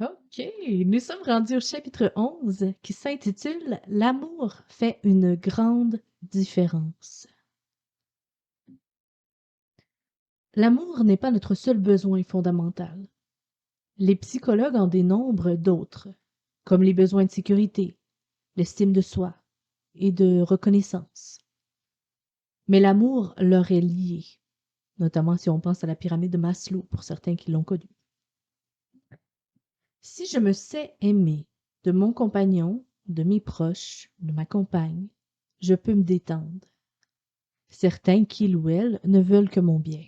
OK, nous sommes rendus au chapitre 11 qui s'intitule L'amour fait une grande différence. L'amour n'est pas notre seul besoin fondamental. Les psychologues en dénombrent d'autres, comme les besoins de sécurité, l'estime de soi et de reconnaissance. Mais l'amour leur est lié, notamment si on pense à la pyramide de Maslow pour certains qui l'ont connue. Si je me sais aimer de mon compagnon, de mes proches, de ma compagne, je peux me détendre. Certains, qu'ils ou elles, ne veulent que mon bien.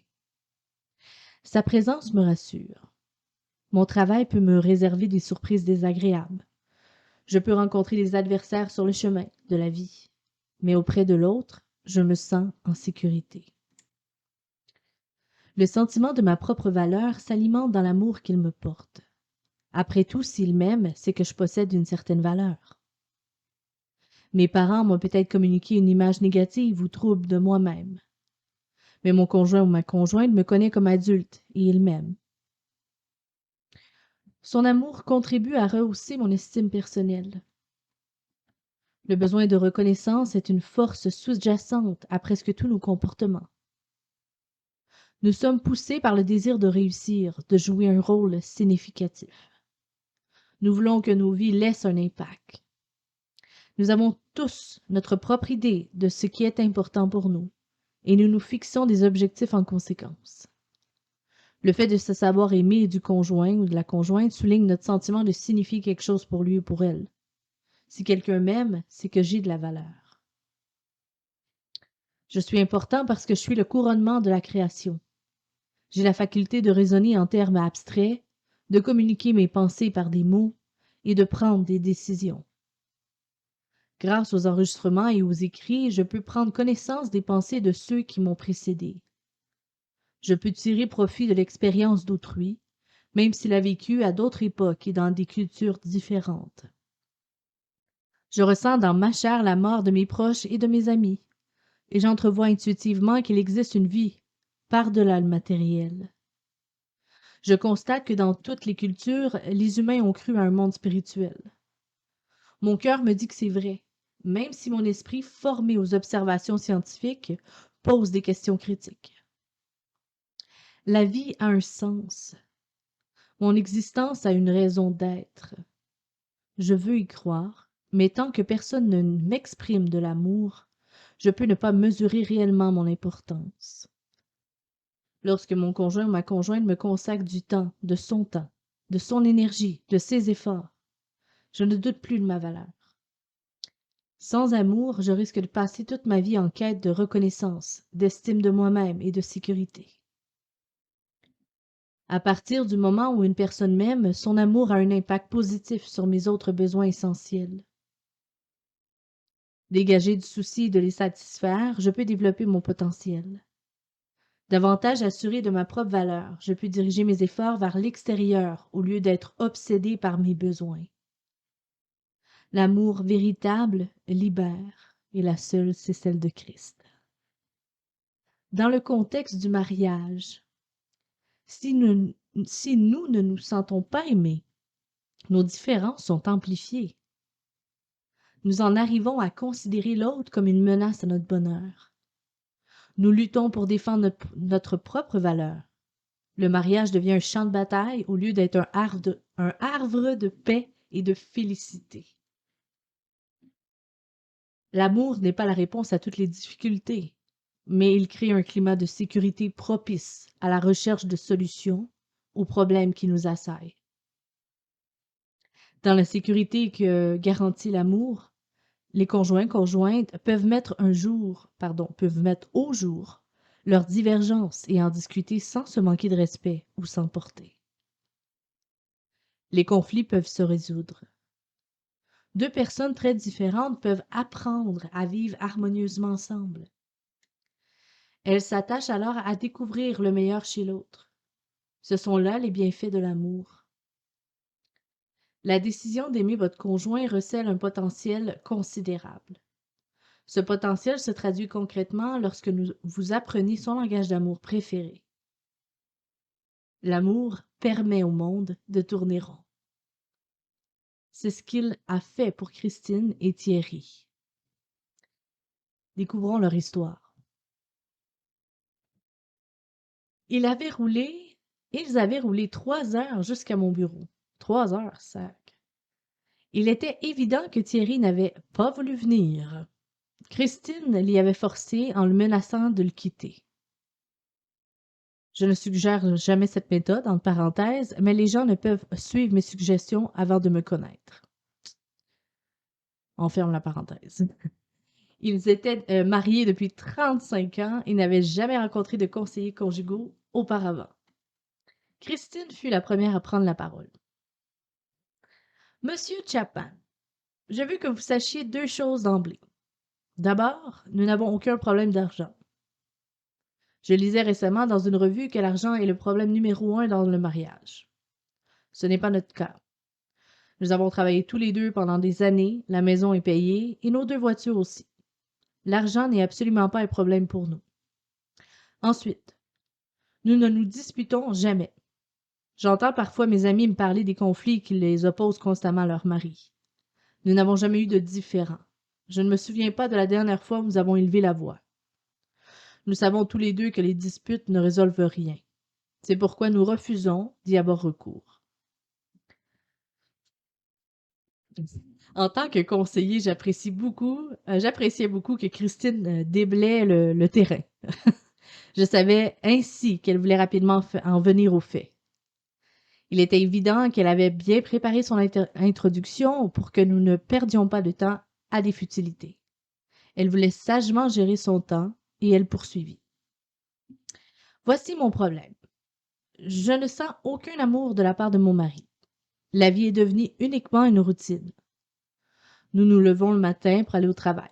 Sa présence me rassure. Mon travail peut me réserver des surprises désagréables. Je peux rencontrer des adversaires sur le chemin de la vie. Mais auprès de l'autre, je me sens en sécurité. Le sentiment de ma propre valeur s'alimente dans l'amour qu'il me porte. Après tout, s'il m'aime, c'est que je possède une certaine valeur. Mes parents m'ont peut-être communiqué une image négative ou trouble de moi-même. Mais mon conjoint ou ma conjointe me connaît comme adulte et il m'aime. Son amour contribue à rehausser mon estime personnelle. Le besoin de reconnaissance est une force sous-jacente à presque tous nos comportements. Nous sommes poussés par le désir de réussir, de jouer un rôle significatif. Nous voulons que nos vies laissent un impact. Nous avons tous notre propre idée de ce qui est important pour nous, et nous nous fixons des objectifs en conséquence. Le fait de se savoir aimé du conjoint ou de la conjointe souligne notre sentiment de signifier quelque chose pour lui ou pour elle. Si quelqu'un m'aime, c'est que j'ai de la valeur. Je suis important parce que je suis le couronnement de la création. J'ai la faculté de raisonner en termes abstraits, de communiquer mes pensées par des mots et de prendre des décisions. Grâce aux enregistrements et aux écrits, je peux prendre connaissance des pensées de ceux qui m'ont précédé. Je peux tirer profit de l'expérience d'autrui, même s'il a vécu à d'autres époques et dans des cultures différentes. Je ressens dans ma chair la mort de mes proches et de mes amis, et j'entrevois intuitivement qu'il existe une vie par-delà le matériel. Je constate que dans toutes les cultures, les humains ont cru à un monde spirituel. Mon cœur me dit que c'est vrai, même si mon esprit, formé aux observations scientifiques, pose des questions critiques. La vie a un sens. Mon existence a une raison d'être. Je veux y croire, mais tant que personne ne m'exprime de l'amour, je peux ne pas mesurer réellement mon importance. Lorsque mon conjoint ou ma conjointe me consacre du temps, de son énergie, de ses efforts, je ne doute plus de ma valeur. Sans amour, je risque de passer toute ma vie en quête de reconnaissance, d'estime de moi-même et de sécurité. À partir du moment où une personne m'aime, son amour a un impact positif sur mes autres besoins essentiels. Dégagé du souci de les satisfaire, je peux développer mon potentiel. Davantage assuré de ma propre valeur, je peux diriger mes efforts vers l'extérieur au lieu d'être obsédé par mes besoins. L'amour véritable libère, et la seule, c'est celle de Christ. Dans le contexte du mariage, si nous ne nous sentons pas aimés, nos différences sont amplifiées. Nous en arrivons à considérer l'autre comme une menace à notre bonheur. Nous luttons pour défendre notre propre valeur. Le mariage devient un champ de bataille au lieu d'être un havre de paix et de félicité. L'amour n'est pas la réponse à toutes les difficultés, mais il crée un climat de sécurité propice à la recherche de solutions aux problèmes qui nous assaillent. Dans la sécurité que garantit l'amour, les conjointes peuvent mettre au jour leurs divergences et en discuter sans se manquer de respect ou s'emporter. Les conflits peuvent se résoudre. Deux personnes très différentes peuvent apprendre à vivre harmonieusement ensemble. Elles s'attachent alors à découvrir le meilleur chez l'autre. Ce sont là les bienfaits de l'amour. La décision d'aimer votre conjoint recèle un potentiel considérable. Ce potentiel se traduit concrètement lorsque vous apprenez son langage d'amour préféré. L'amour permet au monde de tourner rond. C'est ce qu'il a fait pour Christine et Thierry. Découvrons leur histoire. Ils avaient roulé 3 heures jusqu'à mon bureau. 3 heures, sac. Il était évident que Thierry n'avait pas voulu venir. Christine l'y avait forcé en le menaçant de le quitter. Je ne suggère jamais cette méthode, entre parenthèses, mais les gens ne peuvent suivre mes suggestions avant de me connaître. On ferme la parenthèse. Ils étaient mariés depuis 35 ans et n'avaient jamais rencontré de conseillers conjugaux auparavant. Christine fut la première à prendre la parole. Monsieur Chapman, je veux que vous sachiez 2 choses d'emblée. D'abord, nous n'avons aucun problème d'argent. Je lisais récemment dans une revue que l'argent est le problème numéro 1 dans le mariage. Ce n'est pas notre cas. Nous avons travaillé tous les 2 pendant des années, la maison est payée et nos 2 voitures aussi. L'argent n'est absolument pas un problème pour nous. Ensuite, nous ne nous disputons jamais. J'entends parfois mes amis me parler des conflits qui les opposent constamment à leur mari. Nous n'avons jamais eu de différends. Je ne me souviens pas de la dernière fois où nous avons élevé la voix. Nous savons tous les 2 que les disputes ne résolvent rien. C'est pourquoi nous refusons d'y avoir recours. En tant que conseiller, j'appréciais beaucoup que Christine déblaye le terrain. Je savais ainsi qu'elle voulait rapidement en venir aux faits. Il était évident qu'elle avait bien préparé son introduction pour que nous ne perdions pas de temps à des futilités. Elle voulait sagement gérer son temps et elle poursuivit. Voici mon problème. Je ne sens aucun amour de la part de mon mari. La vie est devenue uniquement une routine. Nous nous levons le matin pour aller au travail.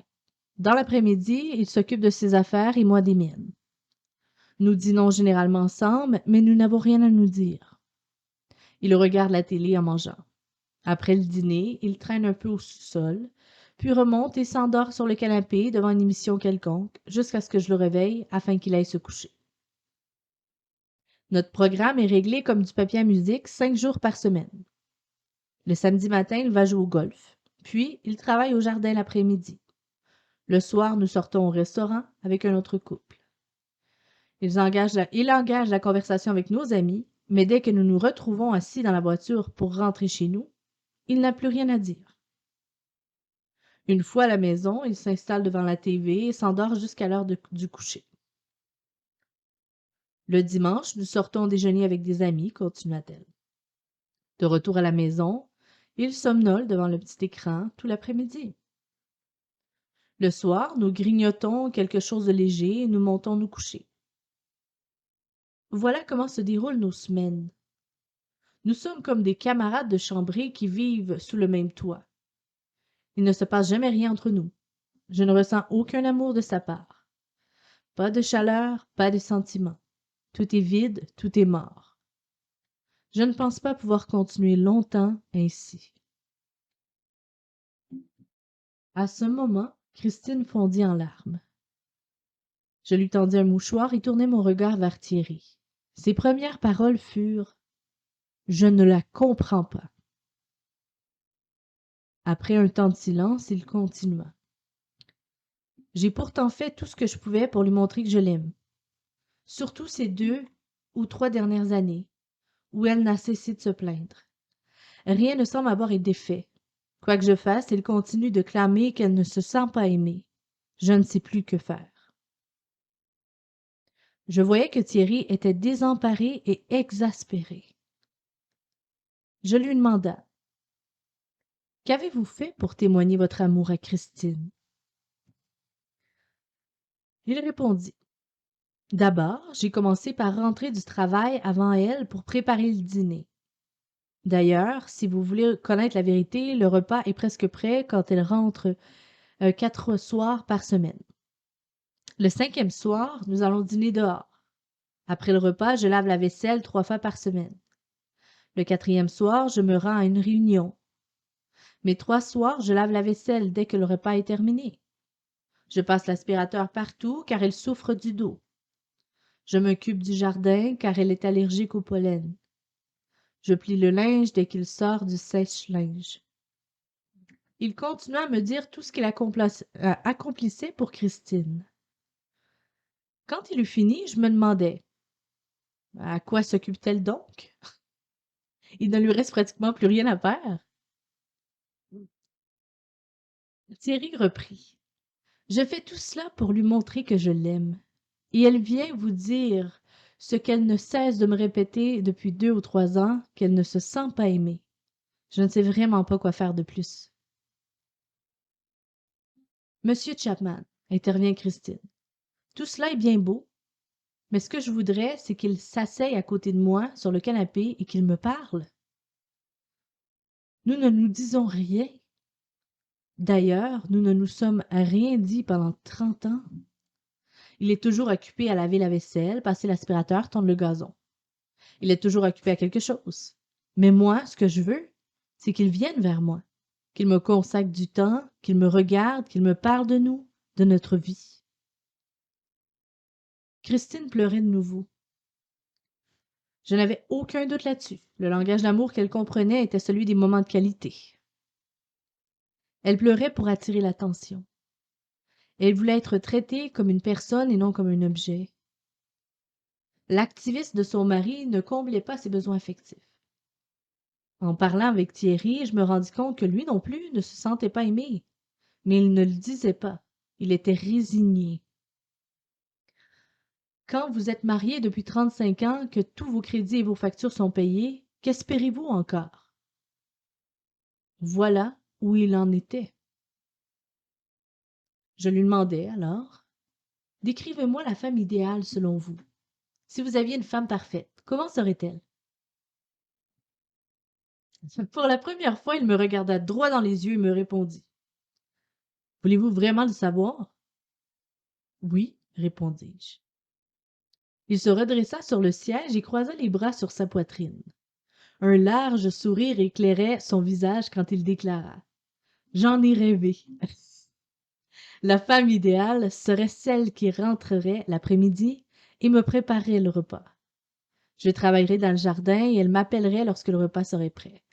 Dans l'après-midi, il s'occupe de ses affaires et moi des miennes. Nous dînons généralement ensemble, mais nous n'avons rien à nous dire. Il regarde la télé en mangeant. Après le dîner, il traîne un peu au sous-sol, puis remonte et s'endort sur le canapé devant une émission quelconque, jusqu'à ce que je le réveille afin qu'il aille se coucher. Notre programme est réglé comme du papier à musique 5 jours par semaine. Le samedi matin, il va jouer au golf, puis il travaille au jardin l'après-midi. Le soir, nous sortons au restaurant avec un autre couple. Il engage la conversation avec nos amis, mais dès que nous nous retrouvons assis dans la voiture pour rentrer chez nous, il n'a plus rien à dire. Une fois à la maison, il s'installe devant la TV et s'endort jusqu'à l'heure du coucher. Le dimanche, nous sortons déjeuner avec des amis, continua-t-elle. De retour à la maison, il somnole devant le petit écran tout l'après-midi. Le soir, nous grignotons quelque chose de léger et nous montons nous coucher. Voilà comment se déroulent nos semaines. Nous sommes comme des camarades de chambrée qui vivent sous le même toit. Il ne se passe jamais rien entre nous. Je ne ressens aucun amour de sa part. Pas de chaleur, pas de sentiment. Tout est vide, tout est mort. Je ne pense pas pouvoir continuer longtemps ainsi. À ce moment, Christine fondit en larmes. Je lui tendis un mouchoir et tournai mon regard vers Thierry. Ses premières paroles furent « Je ne la comprends pas ». Après un temps de silence, il continua. J'ai pourtant fait tout ce que je pouvais pour lui montrer que je l'aime. Surtout ces 2 ou 3 dernières années, où elle n'a cessé de se plaindre. Rien ne semble avoir été fait. Quoi que je fasse, elle continue de clamer qu'elle ne se sent pas aimée. Je ne sais plus que faire. Je voyais que Thierry était désemparé et exaspéré. Je lui demanda « Qu'avez-vous fait pour témoigner votre amour à Christine ?» Il répondit « D'abord, j'ai commencé par rentrer du travail avant elle pour préparer le dîner. D'ailleurs, si vous voulez connaître la vérité, le repas est presque prêt quand elle rentre 4 soirs par semaine. Le 5e soir, nous allons dîner dehors. Après le repas, je lave la vaisselle 3 fois par semaine. Le 4e soir, je me rends à une réunion. Mes 3 soirs, je lave la vaisselle dès que le repas est terminé. Je passe l'aspirateur partout car elle souffre du dos. Je m'occupe du jardin car elle est allergique au pollen. Je plie le linge dès qu'il sort du sèche-linge. Il continua à me dire tout ce qu'il accomplissait pour Christine. Quand il eut fini, je me demandais, à quoi s'occupe-t-elle donc? Il ne lui reste pratiquement plus rien à faire. Thierry reprit. Je fais tout cela pour lui montrer que je l'aime. Et elle vient vous dire ce qu'elle ne cesse de me répéter depuis 2 ou 3 ans, qu'elle ne se sent pas aimée. Je ne sais vraiment pas quoi faire de plus. Monsieur Chapman, intervient Christine, tout cela est bien beau, mais ce que je voudrais, c'est qu'il s'asseye à côté de moi sur le canapé et qu'il me parle. Nous ne nous disons rien. D'ailleurs, nous ne nous sommes rien dit pendant 30 ans. Il est toujours occupé à laver la vaisselle, passer l'aspirateur, tondre le gazon. Il est toujours occupé à quelque chose. Mais moi, ce que je veux, c'est qu'il vienne vers moi, qu'il me consacre du temps, qu'il me regarde, qu'il me parle de nous, de notre vie. Christine pleurait de nouveau. Je n'avais aucun doute là-dessus. Le langage d'amour qu'elle comprenait était celui des moments de qualité. Elle pleurait pour attirer l'attention. Elle voulait être traitée comme une personne et non comme un objet. L'activisme de son mari ne comblait pas ses besoins affectifs. En parlant avec Thierry, je me rendis compte que lui non plus ne se sentait pas aimé. Mais il ne le disait pas. Il était résigné. Quand vous êtes marié depuis 35 ans, que tous vos crédits et vos factures sont payés, qu'espérez-vous encore? Voilà où il en était. Je lui demandais alors, décrivez-moi la femme idéale selon vous. Si vous aviez une femme parfaite, comment serait-elle? Pour la première fois, il me regarda droit dans les yeux et me répondit. Voulez-vous vraiment le savoir? Oui, répondis-je. Il se redressa sur le siège et croisa les bras sur sa poitrine. Un large sourire éclairait son visage quand il déclara. J'en ai rêvé. La femme idéale serait celle qui rentrerait l'après-midi et me préparerait le repas. Je travaillerais dans le jardin et elle m'appellerait lorsque le repas serait prêt.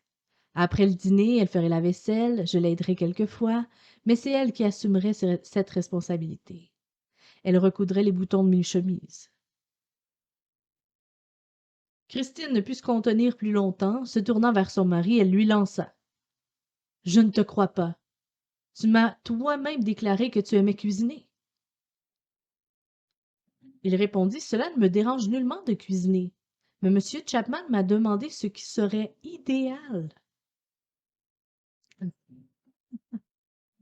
Après le dîner, elle ferait la vaisselle, je l'aiderais quelquefois, mais c'est elle qui assumerait cette responsabilité. Elle recoudrait les boutons de mes chemises. Christine ne put se contenir plus longtemps, se tournant vers son mari, elle lui lança. « Je ne te crois pas. Tu m'as toi-même déclaré que tu aimais cuisiner. » Il répondit, « Cela ne me dérange nullement de cuisiner, mais M. Chapman m'a demandé ce qui serait idéal. »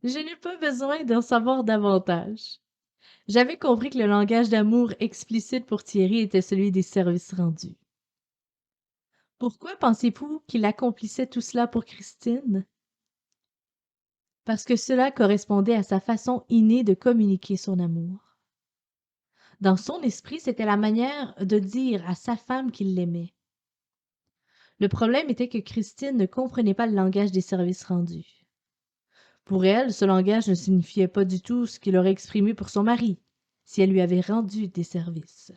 Je n'eus pas besoin d'en savoir davantage. J'avais compris que le langage d'amour explicite pour Thierry était celui des services rendus. Pourquoi pensez-vous qu'il accomplissait tout cela pour Christine? Parce que cela correspondait à sa façon innée de communiquer son amour. Dans son esprit, c'était la manière de dire à sa femme qu'il l'aimait. Le problème était que Christine ne comprenait pas le langage des services rendus. Pour elle, ce langage ne signifiait pas du tout ce qu'il aurait exprimé pour son mari, si elle lui avait rendu des services.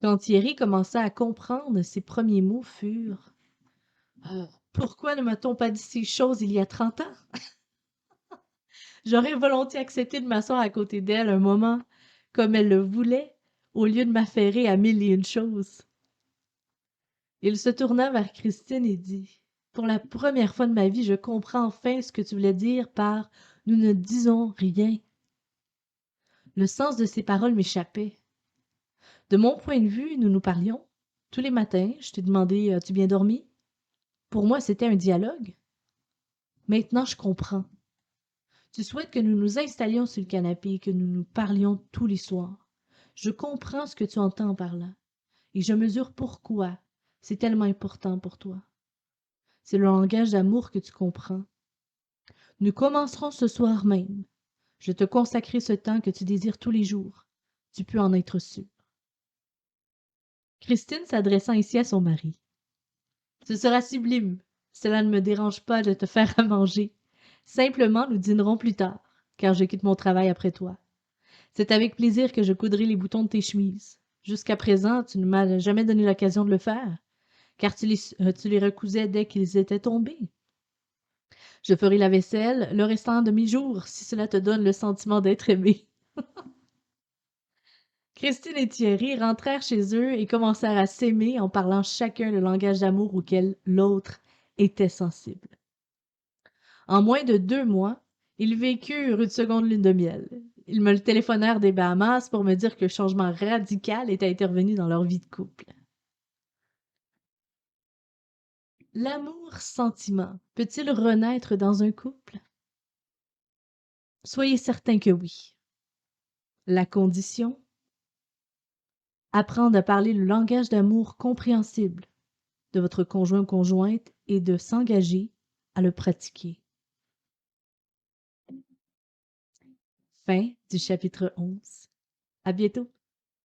Quand Thierry commença à comprendre, ses premiers mots furent Pourquoi ne m'a-t-on pas dit ces choses il y a 30 ans? J'aurais volontiers accepté de m'asseoir à côté d'elle un moment, comme elle le voulait, au lieu de m'affairer à 1001 choses. Il se tourna vers Christine et dit Pour la première fois de ma vie, je comprends enfin ce que tu voulais dire par nous ne disons rien. Le sens de ces paroles m'échappait. De mon point de vue, nous nous parlions. Tous les matins, je t'ai demandé As-tu bien dormi? Pour moi, c'était un dialogue. Maintenant, je comprends. Tu souhaites que nous nous installions sur le canapé et que nous nous parlions tous les soirs. Je comprends ce que tu entends par là. Et je mesure pourquoi c'est tellement important pour toi. C'est le langage d'amour que tu comprends. Nous commencerons ce soir même. Je te consacrerai ce temps que tu désires tous les jours. Tu peux en être sûr. Christine s'adressant ici à son mari. Ce sera sublime. Cela ne me dérange pas de te faire à manger. Simplement, nous dînerons plus tard, car je quitte mon travail après toi. C'est avec plaisir que je coudrai les boutons de tes chemises. Jusqu'à présent, tu ne m'as jamais donné l'occasion de le faire, car tu les recousais dès qu'ils étaient tombés. Je ferai la vaisselle le restant de mes jours si cela te donne le sentiment d'être aimé. Christine et Thierry rentrèrent chez eux et commencèrent à s'aimer en parlant chacun le langage d'amour auquel l'autre était sensible. En moins de 2 mois, ils vécurent une seconde lune de miel. Ils me téléphonèrent des Bahamas pour me dire que le changement radical était intervenu dans leur vie de couple. L'amour-sentiment peut-il renaître dans un couple? Soyez certain que oui. La condition? Apprendre à parler le langage d'amour compréhensible de votre conjoint ou conjointe et de s'engager à le pratiquer. Fin du chapitre 11. À bientôt.